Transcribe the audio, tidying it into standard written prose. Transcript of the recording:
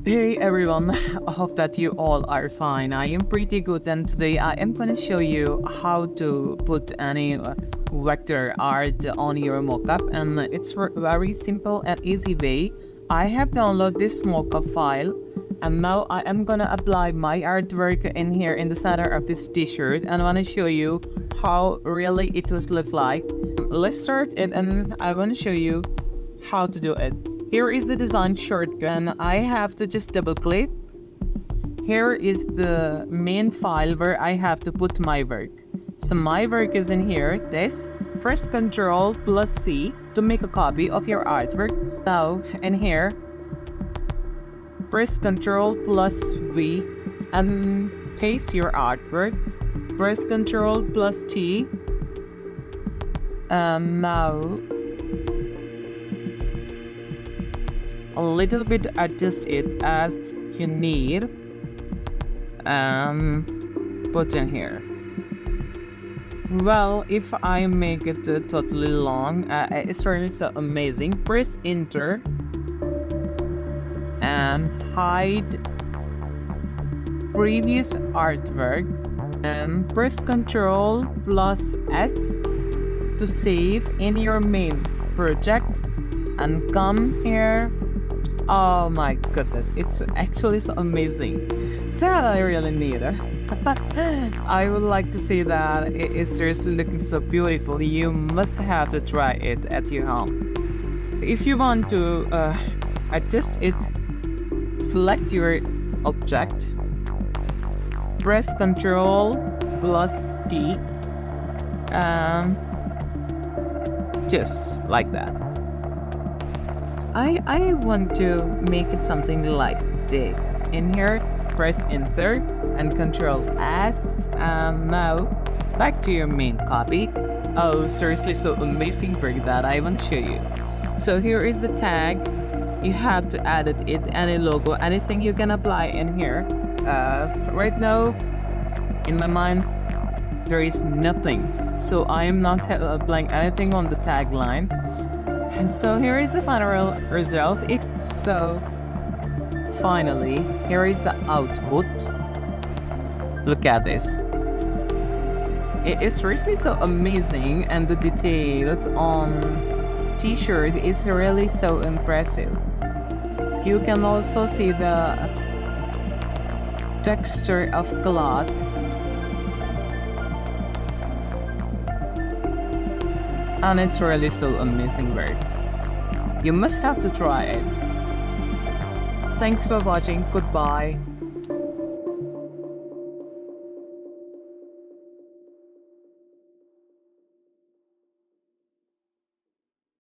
Hey everyone, I hope that you all are fine. I am pretty good, and today I am going to show you how to put any vector art on your mockup, and it's very simple and easy way. I have downloaded this mockup file, and now I am gonna apply my artwork in here in the center of this t-shirt, and I want to show you how really it was look like. Let's start it, and I want to show you how to do it. Here is the design shortcut. I have to just double click. Here is the main file where I have to put my work. So my work is in here. This, press Ctrl plus C to make a copy of your artwork. Now in here, press Ctrl plus V and paste your artwork. Press Ctrl plus T. And now a little bit adjust it as you need, put in here. Well, if I make it totally long, it's really so amazing. Press enter and hide previous artwork, and press Ctrl plus S to save in your main project, and come here. Oh my goodness, it's actually so amazing. That I really need. I would like to say that it's seriously looking so beautiful. You must have to try it at your home. If you want to adjust it, select your object, press Ctrl plus D, just like that. I want to make it something like this. In here, press enter and Ctrl S, and now back to your main copy. Oh, seriously, so amazing work that I want to show you. So here is the tag. You have to add it, any logo, anything you can apply in here. Right now, in my mind, there is nothing. So I am not applying anything on the tagline. And so here is the final result. Finally, here is the output. Look at this. It is really so amazing, and the details on t-shirt is really so impressive. You can also see the texture of cloth. And it's really so amazing work. You must have to try it. Thanks for watching. Goodbye.